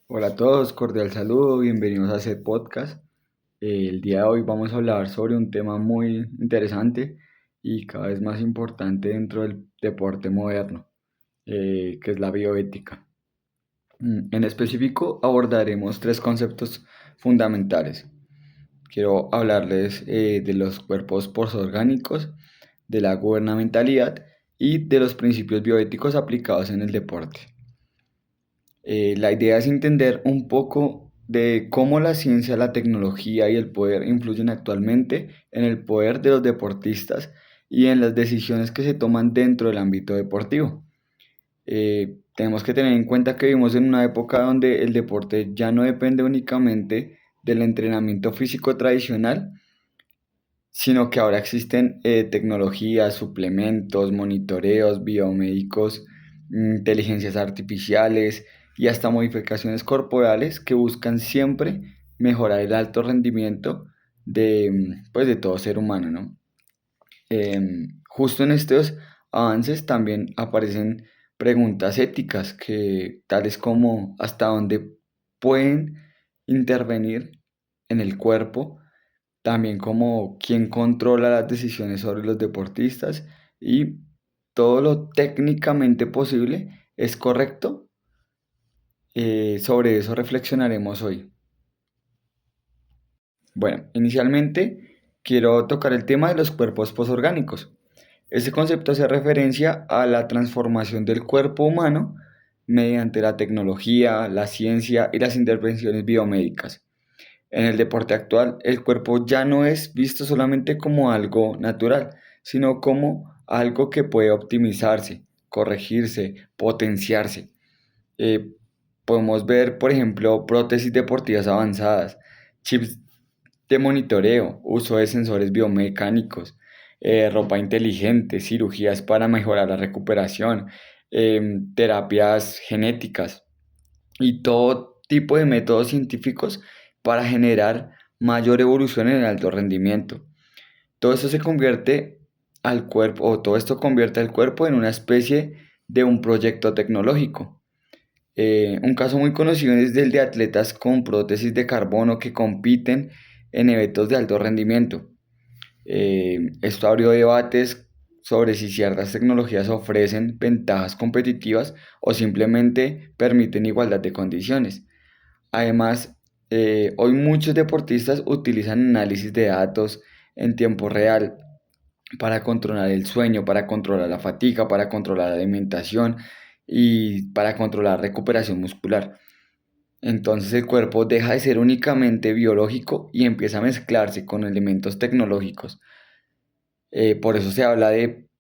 Hola a todos, cordial saludo, bienvenidos a este podcast. El día de hoy vamos a hablar sobre un tema muy interesante y cada vez más importante dentro del deporte moderno, que es la bioética. En específico abordaremos tres conceptos fundamentales. Quiero hablarles de los cuerpos posorgánicos, de la gubernamentalidad y de los principios bioéticos aplicados en el deporte. La idea es entender un poco de cómo la ciencia, la tecnología y el poder influyen actualmente en el poder de los deportistas y en las decisiones que se toman dentro del ámbito deportivo. Tenemos que tener en cuenta que vivimos en una época donde el deporte ya no depende únicamente del entrenamiento físico tradicional, sino que ahora existen tecnologías, suplementos, monitoreos biomédicos, inteligencias artificiales y hasta modificaciones corporales que buscan siempre mejorar el alto rendimiento pues, de todo ser humano, ¿no? Justo en estos avances también aparecen preguntas éticas tales como hasta dónde pueden intervenir en el cuerpo, también como quién controla las decisiones sobre los deportistas y todo lo técnicamente posible es correcto. Sobre eso reflexionaremos hoy. Bueno, inicialmente quiero tocar el tema de los cuerpos posorgánicos. Este concepto hace referencia a la transformación del cuerpo humano mediante la tecnología, la ciencia y las intervenciones biomédicas. En el deporte actual, el cuerpo ya no es visto solamente como algo natural, sino como algo que puede optimizarse, corregirse, potenciarse. Eh, Podemos ver, por ejemplo, prótesis deportivas avanzadas, chips de monitoreo, uso de sensores biomecánicos, ropa inteligente, cirugías para mejorar la recuperación, terapias genéticas y todo tipo de métodos científicos para generar mayor evolución en el alto rendimiento. Todo esto se convierte al cuerpo, o todo esto convierte al cuerpo en una especie de un proyecto tecnológico. Un caso muy conocido es el de atletas con prótesis de carbono que compiten en eventos de alto rendimiento. Esto abrió debates sobre si ciertas tecnologías ofrecen ventajas competitivas o simplemente permiten igualdad de condiciones. Además, hoy muchos deportistas utilizan análisis de datos en tiempo real para controlar el sueño, para controlar la fatiga, para controlar la alimentación y para controlar recuperación muscular. Entonces el cuerpo deja de ser únicamente biológico y empieza a mezclarse con elementos tecnológicos. Por eso se habla de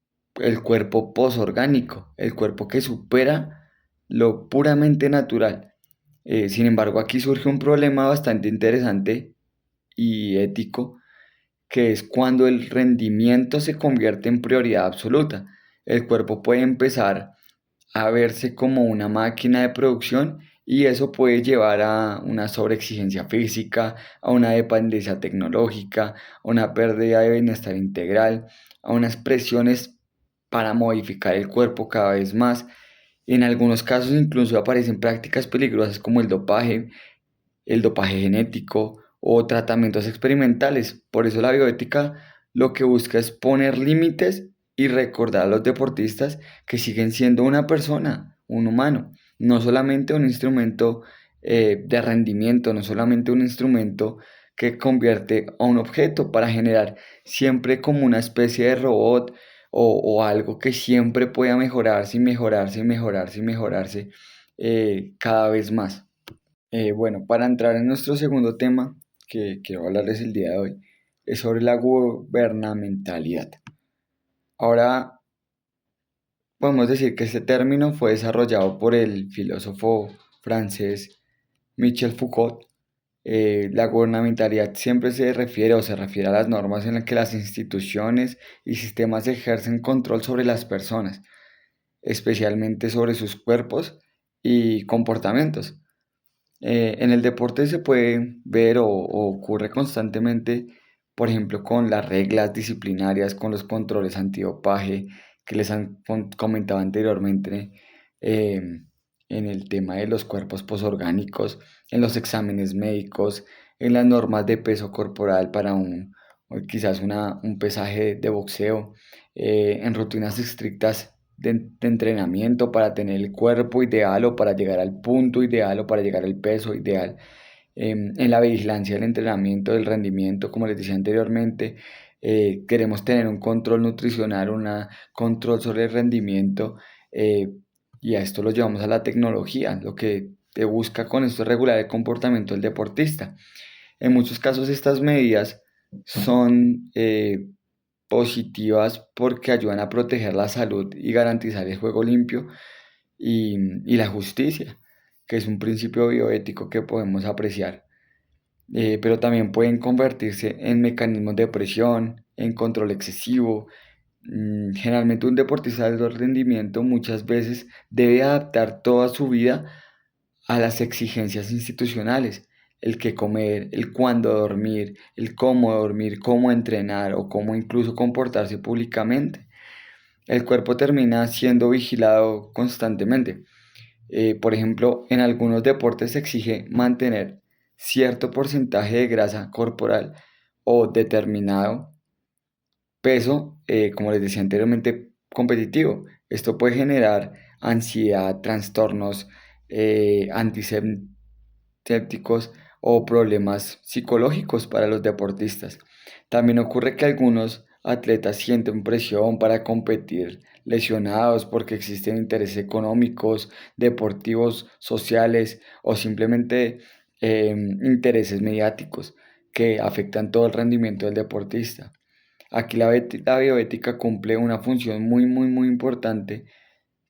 el cuerpo posorgánico, el cuerpo que supera lo puramente natural. Sin embargo, aquí surge un problema bastante interesante y ético, que es cuando el rendimiento se convierte en prioridad absoluta. El cuerpo puede empezar a verse como una máquina de producción y eso puede llevar a una sobreexigencia física, a una dependencia tecnológica, a una pérdida de bienestar integral, a unas presiones para modificar el cuerpo cada vez más. En algunos casos incluso aparecen prácticas peligrosas como el dopaje genético o tratamientos experimentales. Por eso la bioética lo que busca es poner límites y recordar a los deportistas que siguen siendo una persona, un humano, no solamente un instrumento de rendimiento, no solamente un instrumento que convierte a un objeto para generar siempre como una especie de robot o algo que siempre pueda mejorarse y mejorarse y mejorarse y mejorarse cada vez más. Bueno, para entrar en nuestro segundo tema que quiero hablarles el día de hoy, es sobre la gubernamentalidad. Ahora podemos decir que este término fue desarrollado por el filósofo francés Michel Foucault. La gubernamentalidad siempre se refiere o se refiere a las normas en las que las instituciones y sistemas ejercen control sobre las personas, especialmente sobre sus cuerpos y comportamientos. En el deporte se puede ver o ocurre constantemente, por ejemplo, con las reglas disciplinarias, con los controles antidopaje que les han comentado anteriormente, eh, en el tema de los cuerpos posorgánicos, en los exámenes médicos, en las normas de peso corporal para o quizás un pesaje de boxeo, en rutinas estrictas de entrenamiento para tener el cuerpo ideal o para llegar al punto ideal o para llegar al peso ideal, en la vigilancia del entrenamiento, del rendimiento, como les decía anteriormente. Queremos tener un control nutricional, un control sobre el rendimiento, eh, y a esto lo llevamos a la tecnología. Lo que te busca con esto es regular el comportamiento del deportista. En muchos casos estas medidas son positivas porque ayudan a proteger la salud y garantizar el juego limpio y la justicia, que es un principio bioético que podemos apreciar. Pero también pueden convertirse en mecanismos de presión, en control excesivo. Generalmente un deportista de alto rendimiento muchas veces debe adaptar toda su vida a las exigencias institucionales, el qué comer, el cuándo dormir, cómo entrenar o cómo incluso comportarse públicamente. El cuerpo termina siendo vigilado constantemente. Por ejemplo, en algunos deportes se exige mantener cierto porcentaje de grasa corporal o determinado peso, como les decía anteriormente, competitivo. Esto puede generar ansiedad, trastornos antisépticos o problemas psicológicos para los deportistas. También ocurre que algunos atletas sienten presión para competir lesionados porque existen intereses económicos, deportivos, sociales o simplemente intereses mediáticos que afectan todo el rendimiento del deportista. Aquí la bioética cumple una función muy importante,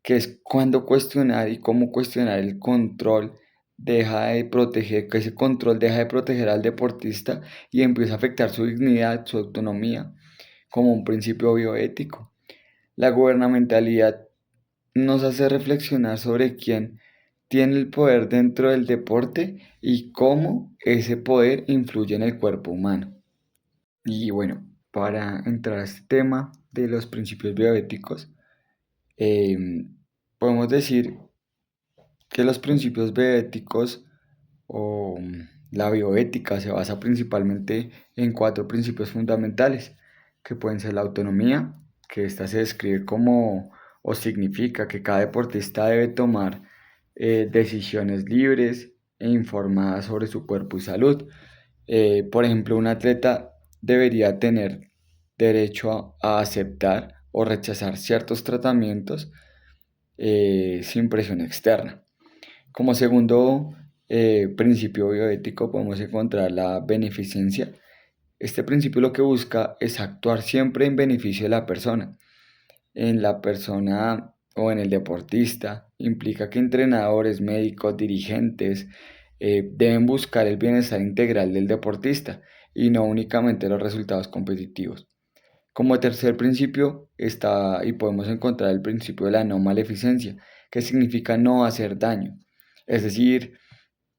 que es cuando cuestionar y cómo cuestionar el control deja de proteger, que ese control deja de proteger al deportista y empieza a afectar su dignidad, su autonomía, como un principio bioético. La gubernamentalidad nos hace reflexionar sobre quién tiene el poder dentro del deporte y cómo ese poder influye en el cuerpo humano. Y bueno, para entrar a este tema de los principios bioéticos, podemos decir que los principios bioéticos o la bioética se basa principalmente en cuatro principios fundamentales, que pueden ser la autonomía, que esta se describe como o significa que cada deportista debe tomar decisiones libres e informadas sobre su cuerpo y salud. Por ejemplo, un atleta debería tener derecho a aceptar o rechazar ciertos tratamientos sin presión externa. Como segundo principio bioético podemos encontrar la beneficencia. Este principio lo que busca es actuar siempre en beneficio de la persona. En la persona o en el deportista implica que entrenadores, médicos, dirigentes deben buscar el bienestar integral del deportista y no únicamente los resultados competitivos. Como tercer principio está y podemos encontrar el principio de la no maleficencia, que significa no hacer daño, es decir,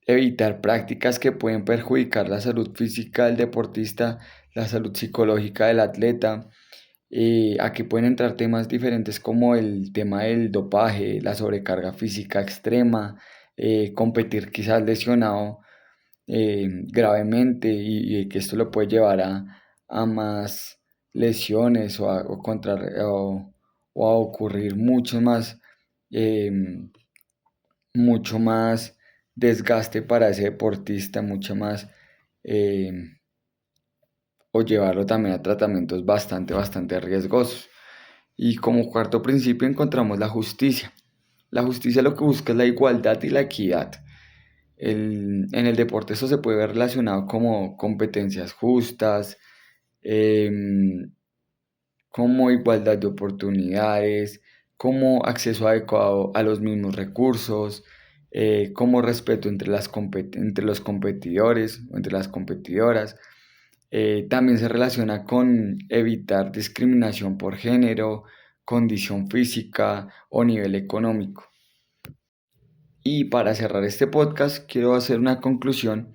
evitar prácticas que pueden perjudicar la salud física del deportista, la salud psicológica del atleta. Aquí pueden entrar temas diferentes como el tema del dopaje, la sobrecarga física extrema, competir quizás lesionado gravemente y que esto lo puede llevar a más lesiones o a ocurrir em, mucho más desgaste para ese deportista, mucho más, em, o llevarlo también a tratamientos bastante riesgosos. Y como cuarto principio encontramos la justicia. La justicia lo que busca es la igualdad y la equidad. En el deporte eso se puede ver relacionado como competencias justas, em, como igualdad de oportunidades, como acceso adecuado a los mismos recursos, como respeto entre los competidores o entre las competidoras. También se relaciona con evitar discriminación por género, condición física o nivel económico. Y para cerrar este podcast, quiero hacer una conclusión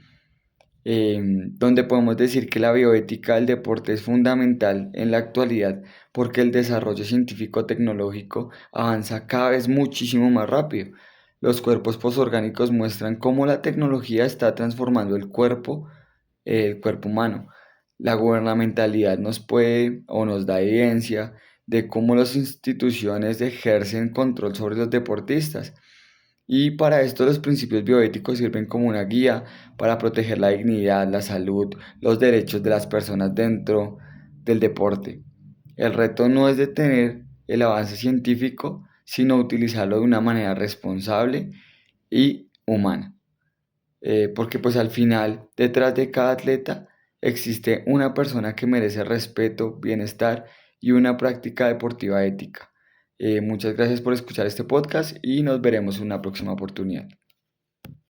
donde podemos decir que la bioética del deporte es fundamental en la actualidad porque el desarrollo científico-tecnológico avanza cada vez muchísimo más rápido. los cuerpos posorgánicos muestran cómo la tecnología está transformando el cuerpo humano. La gubernamentalidad nos puede o nos da evidencia de cómo las instituciones ejercen control sobre los deportistas. Y para esto los principios bioéticos sirven como una guía para proteger la dignidad, la salud, los derechos de las personas dentro del deporte. El reto no es detener el avance científico, sino utilizarlo de una manera responsable y humana. Porque pues al final, detrás de cada atleta existe una persona que merece respeto, bienestar y una práctica deportiva ética. Muchas gracias por escuchar este podcast y nos veremos en una próxima oportunidad.